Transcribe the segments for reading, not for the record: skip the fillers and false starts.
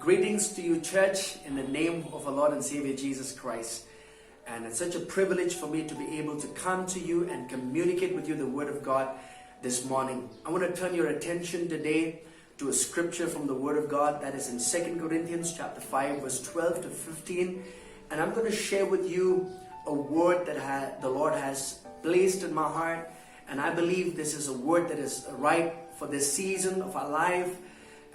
Greetings to you, church, in the name of our Lord and Savior Jesus Christ. And it's such a privilege for me to be able to come to you and communicate with you the Word of God this morning. I want to turn your attention today to a scripture from the Word of God that is in 2 Corinthians chapter 5, verse 12 to 15. And I'm going to share with you a word that the Lord has placed in my heart. And I believe this is a word that is right for this season of our life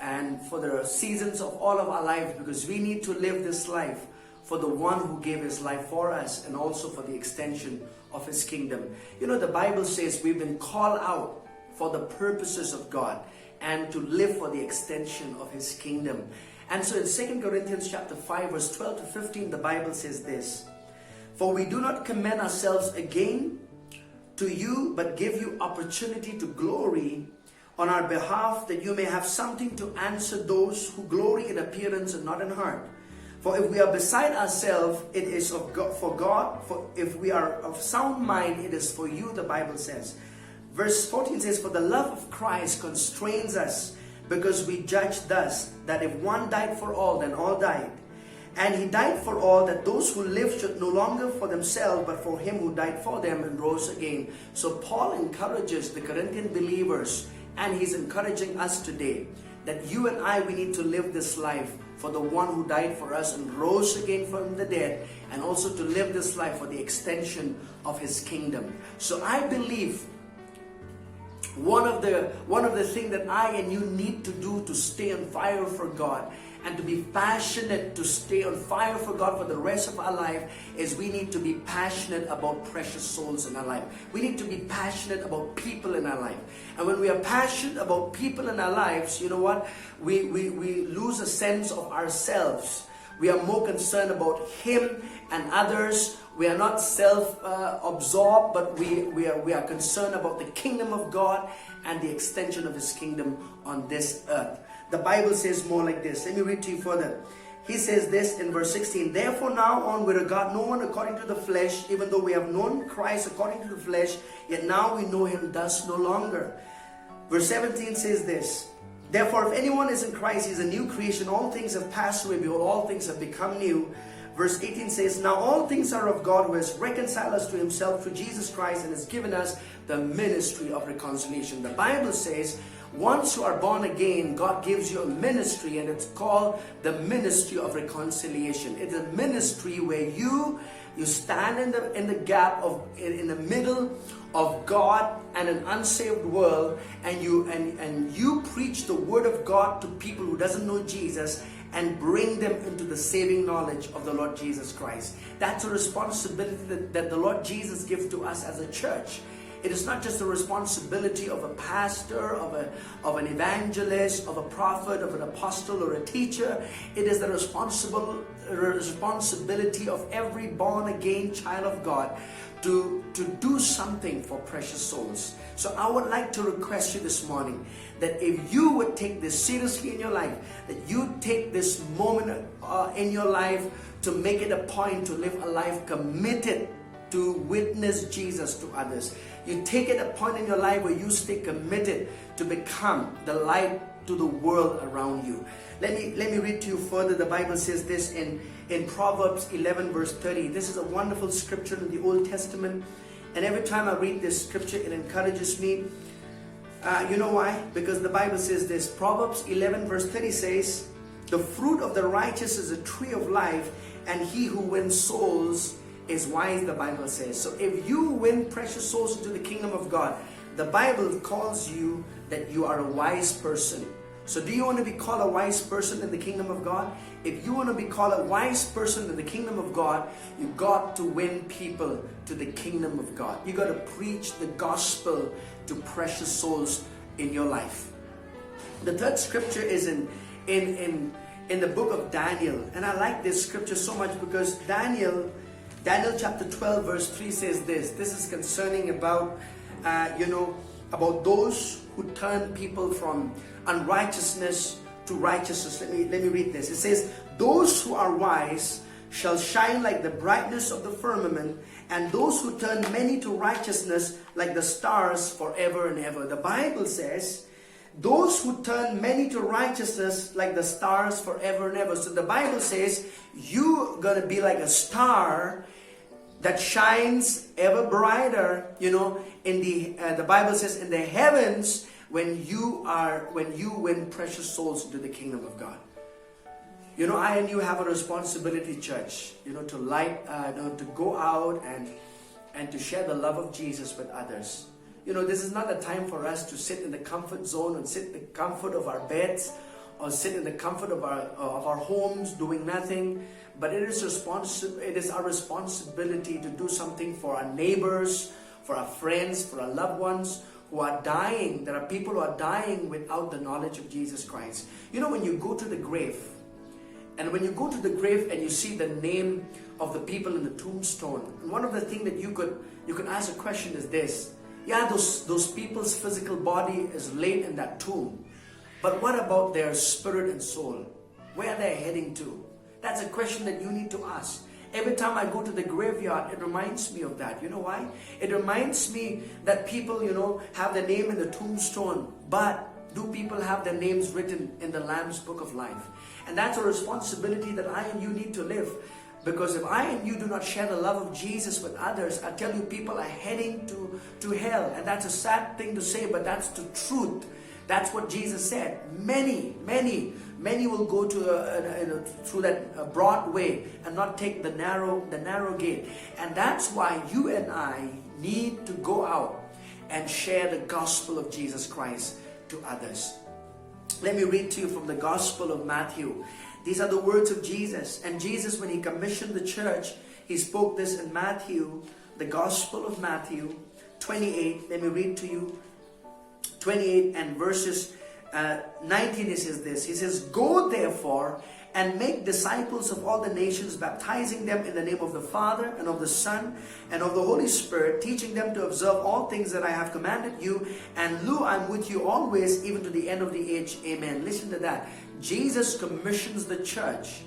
and for the seasons of all of our lives, because we need to live this life for the one who gave his life for us and also for the extension of his kingdom. You know, the Bible says we've been called out for the purposes of God and to live for the extension of his kingdom. And so in 2 Corinthians chapter 5, verse 12 to 15, the Bible says this: "For we do not commend ourselves again to you, but give you opportunity to glory on our behalf, that you may have something to answer those who glory in appearance and not in heart. For if we are beside ourselves, it is of God, for God. For if we are of sound mind, it is for you," the Bible says. Verse 14 says, "For the love of Christ constrains us, because we judge thus, that if one died for all, then all died. And he died for all, that those who live should no longer for themselves, but for him who died for them and rose again." So Paul encourages the Corinthian believers, and he's encouraging us today, that you and I, we need to live this life for the one who died for us and rose again from the dead, and also to live this life for the extension of his kingdom. So I believe one of the things that I and you need to do to stay on fire for God and to be passionate to stay on fire for God for the rest of our life is we need to be passionate about precious souls in our life. We need to be passionate about people in our life. And when we are passionate about people in our lives, you know what? We lose a sense of ourselves. We are more concerned about him and others. We are not self-absorbed, but we are concerned about the kingdom of God and the extension of his kingdom on this earth. The Bible says more like this. Let me read to you further. He says this in verse 16: "Therefore now on we regard no one according to the flesh, even though we have known Christ according to the flesh, yet now we know him thus no longer." Verse 17 says this: "Therefore if anyone is in Christ, he is a new creation. All things have passed away, behold, all things have become new." Verse 18 says, "Now all things are of God, who has reconciled us to himself through Jesus Christ and has given us the ministry of reconciliation." The Bible says once you are born again, God gives you a ministry, and it's called the ministry of reconciliation. It's a ministry where you stand in the gap in the middle of God and an unsaved world, and you preach the word of God to people who doesn't know Jesus and bring them into the saving knowledge of the Lord Jesus Christ. That's a responsibility that the Lord Jesus gives to us as a church. It is not just the responsibility of a pastor, of an evangelist, of a prophet, of an apostle, or a teacher. It is the responsibility of every born-again child of God to do something for precious souls. So I would like to request you this morning that if you would take this seriously in your life, that you take this moment in your life to make it a point to live a life committed to witness Jesus to others. You take it a point in your life where you stay committed to become the light to the world around you. Let me read to you further. The Bible says this in Proverbs 11 verse 30. This is a wonderful scripture in the Old Testament, and every time I read this scripture, it encourages me. You know why? Because the Bible says this. Proverbs 11 verse 30 says, "The fruit of the righteous is a tree of life, and he who wins souls is wise," the Bible says. So if you win precious souls into the kingdom of God, the Bible calls you that you are a wise person. So do you want to be called a wise person in the kingdom of God? If you want to be called a wise person in the kingdom of God, you got to win people to the kingdom of God. You got to preach the gospel to precious souls in your life. The third scripture is in the book of Daniel, and I like this scripture so much because Daniel chapter 12 verse 3 says this. This is concerning about about those who turn people from unrighteousness to righteousness. Let me read this. It says, "Those who are wise shall shine like the brightness of the firmament, and those who turn many to righteousness like the stars forever and ever." The Bible says those who turn many to righteousness like the stars forever and ever. So the Bible says you're going to be like a star that shines ever brighter, in the Bible says in the heavens when you win precious souls into the kingdom of God. I and you have a responsibility, church, to light, to go out and to share the love of Jesus with others. This is not a time for us to sit in the comfort zone and sit in the comfort of our beds or sit in the comfort of our homes doing nothing. But it is our responsibility to do something for our neighbors, for our friends, for our loved ones who are dying. There are people who are dying without the knowledge of Jesus Christ. When you go to the grave, and when you go to the grave and you see the name of the people in the tombstone, and one of the things that you could ask a question is this. Yeah, those people's physical body is laid in that tomb. But what about their spirit and soul? Where are they heading to? That's a question that you need to ask. Every time I go to the graveyard, it reminds me of that. You know why? It reminds me that people, have their name in the tombstone. But do people have their names written in the Lamb's Book of Life? And that's a responsibility that I and you need to live. Because if I and you do not share the love of Jesus with others, I tell you, people are heading to hell. And that's a sad thing to say, but that's the truth. That's what Jesus said. Many will go through that broad way and not take the narrow gate. And that's why you and I need to go out and share the gospel of Jesus Christ to others. Let me read to you from the Gospel of Matthew. These are the words of Jesus. And Jesus, when he commissioned the church, he spoke this in Matthew, the Gospel of Matthew 28. Let me read to you 28 and verses 19. He says this. He says, "Go therefore and make disciples of all the nations, baptizing them in the name of the Father and of the Son and of the Holy Spirit, teaching them to observe all things that I have commanded you. And lo, I'm with you always, even to the end of the age. Amen." Listen to that. Jesus commissions the church.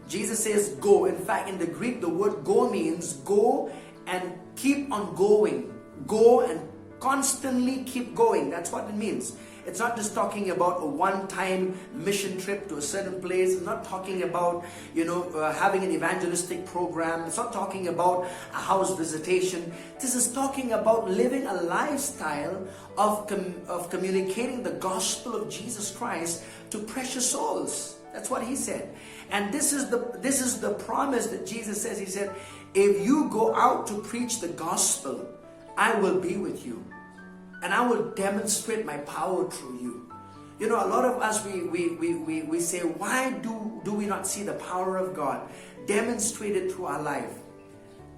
Jesus says, go. In fact, in the Greek, the word go means go and keep on going. Go and constantly keep going. That's what it means. It's not just talking about a one-time mission trip to a certain place. It's not talking about, having an evangelistic program. It's not talking about a house visitation. This is talking about living a lifestyle of communicating the gospel of Jesus Christ to precious souls. That's what he said. And this is the promise that Jesus says. He said, if you go out to preach the gospel, I will be with you. And I will demonstrate my power through you. A lot of us, we say, why do we not see the power of God demonstrated through our life?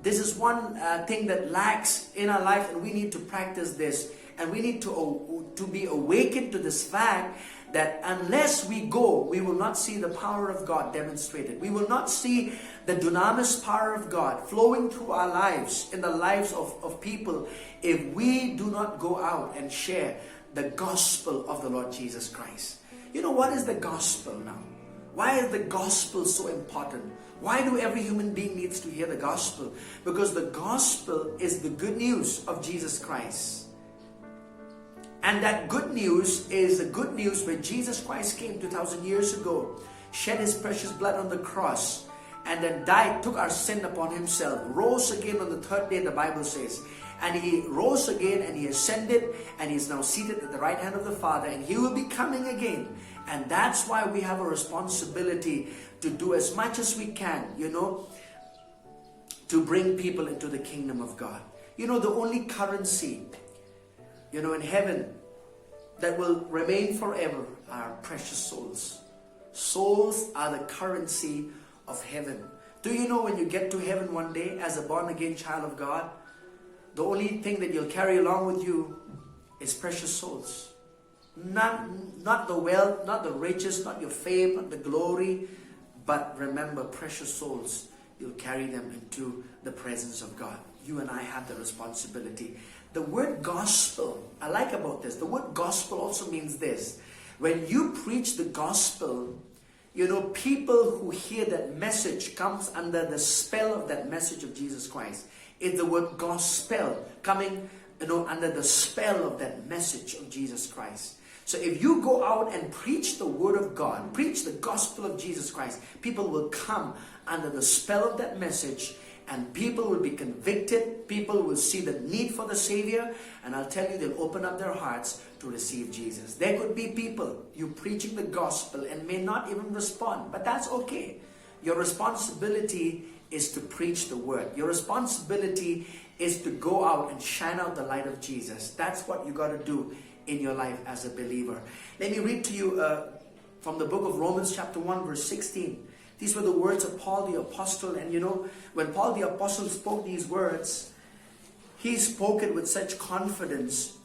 This is one thing that lacks in our life, and we need to practice this. And we need to be awakened to this fact that unless we go, we will not see the power of God demonstrated. We will not see the dunamis power of God flowing through our lives, in the lives of people, if we do not go out and share the gospel of the Lord Jesus Christ. What is the gospel now? Why is the gospel so important? Why do every human being needs to hear the gospel? Because the gospel is the good news of Jesus Christ. And that good news is the good news where Jesus Christ came 2,000 years ago, shed his precious blood on the cross, and then died, took our sin upon himself, rose again on the third day, the Bible says. And he rose again and he ascended and he is now seated at the right hand of the Father, and he will be coming again. And that's why we have a responsibility to do as much as we can, to bring people into the kingdom of God. The only currency in heaven that will remain forever are precious souls. Souls are the currency of heaven. Do you know when you get to heaven one day as a born-again child of God, the only thing that you'll carry along with you is precious souls. Not the wealth, not the riches, not your fame, not the glory, but remember, precious souls, you'll carry them into the presence of God. You and I have the responsibility. The word gospel, I like about this, the word gospel also means this. When you preach the gospel, people who hear that message comes under the spell of that message of Jesus Christ. It's the word gospel coming, under the spell of that message of Jesus Christ. So if you go out and preach the word of God, preach the gospel of Jesus Christ, people will come under the spell of that message, and people will be convicted. People will see the need for the Savior, and I'll tell you, they'll open up their hearts to receive Jesus. There could be people, you preaching the gospel and may not even respond, but that's okay. Your responsibility is to preach the word. Your responsibility is to go out and shine out the light of Jesus. That's what you got to do in your life as a believer. Let me read to you from the book of Romans chapter 1 verse 16. These were the words of Paul the apostle, and you know, when Paul the apostle spoke these words, he spoke it with such confidence,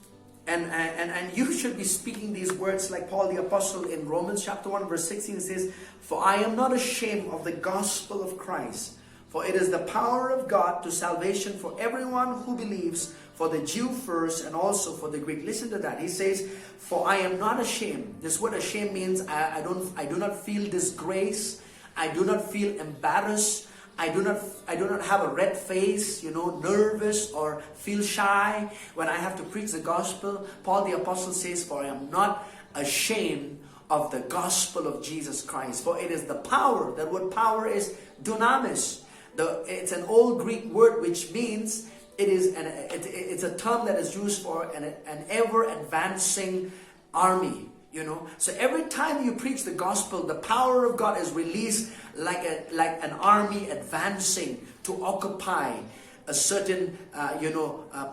and you should be speaking these words like Paul the apostle. In Romans chapter 1 verse 16 it says, "For I am not ashamed of the gospel of Christ, for it is the power of God to salvation for everyone who believes, for the Jew first and also for the Greek." Listen to that. He says, "For I am not ashamed." This word ashamed means I do not feel disgrace. I do not feel embarrassed. I do not have a red face, nervous or feel shy when I have to preach the gospel. Paul the apostle says, "For I am not ashamed of the gospel of Jesus Christ, for it is the power." That word power is dunamis. It's an old Greek word which means it's a term that is used for an ever advancing army. So every time you preach the gospel, the power of God is released like an army advancing to occupy a certain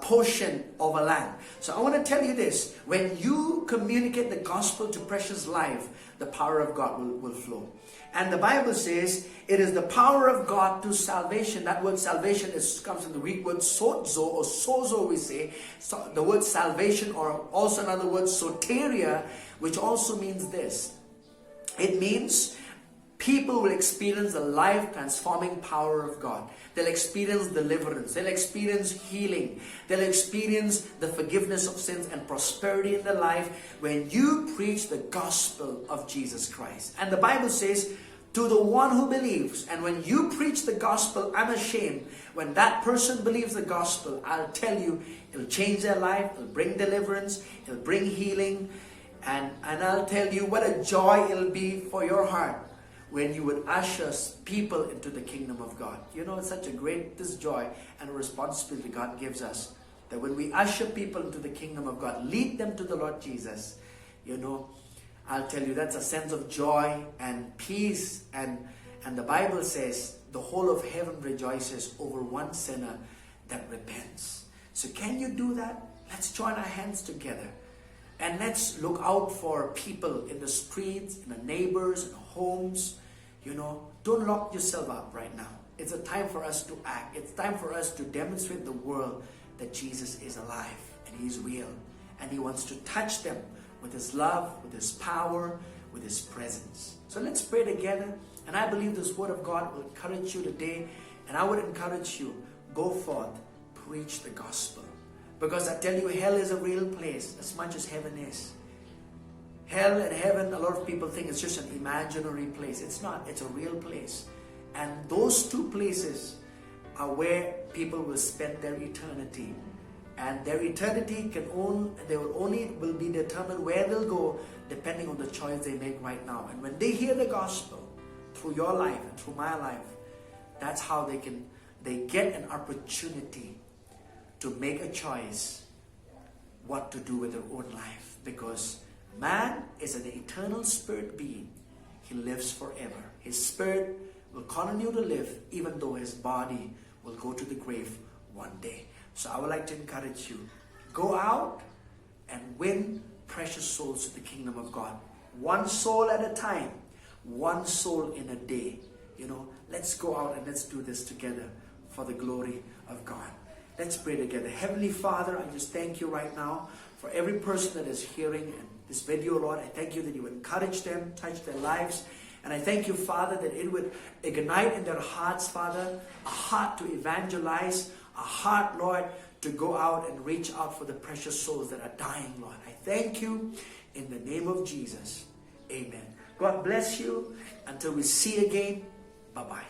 portion of a land. So I want to tell you this: when you communicate the gospel to precious life, the power of God will flow. And the Bible says it is the power of God to salvation. That word salvation comes from the Greek word sozo or sozo, we say. So the word salvation, or also another word soteria, which also means this. It means people will experience the life-transforming power of God. They'll experience deliverance. They'll experience healing. They'll experience the forgiveness of sins and prosperity in their life when you preach the gospel of Jesus Christ. And the Bible says, "To the one who believes." And when you preach the gospel unashamed, when that person believes the gospel, I'll tell you, it'll change their life. It'll bring deliverance. It'll bring healing. And I'll tell you what a joy it'll be for your heart when you would usher people into the kingdom of God. It's such a great joy and a responsibility God gives us, that when we usher people into the kingdom of God, lead them to the Lord Jesus, I'll tell you, that's a sense of joy and peace. And the Bible says the whole of heaven rejoices over one sinner that repents. So can you do that? Let's join our hands together. And let's look out for people in the streets, in the neighbors, in the homes. Don't lock yourself up right now. It's a time for us to act. It's time for us to demonstrate the world that Jesus is alive and He's real. And He wants to touch them with His love, with His power, with His presence. So let's pray together. And I believe this word of God will encourage you today. And I would encourage you, go forth, preach the gospel. Because I tell you, hell is a real place as much as heaven is. Hell and heaven, a lot of people think it's just an imaginary place. It's not. It's a real place. And those two places are where people will spend their eternity. And their eternity will be determined where they'll go depending on the choice they make right now. And when they hear the gospel through your life and through my life, that's how they get an opportunity to make a choice what to do with their own life. Because man is an eternal spirit being. He lives forever. His spirit will continue to live even though his body will go to the grave one day. So I would like to encourage you, go out and win precious souls to the kingdom of God. One soul at a time, one soul in a day. Let's go out and let's do this together for the glory of God. Let's pray together. Heavenly Father, I just thank you right now for every person that is hearing this video, Lord. I thank you that you encourage them, touch their lives. And I thank you, Father, that it would ignite in their hearts, Father, a heart to evangelize, a heart, Lord, to go out and reach out for the precious souls that are dying, Lord. I thank you in the name of Jesus. Amen. God bless you. Until we see again, bye-bye.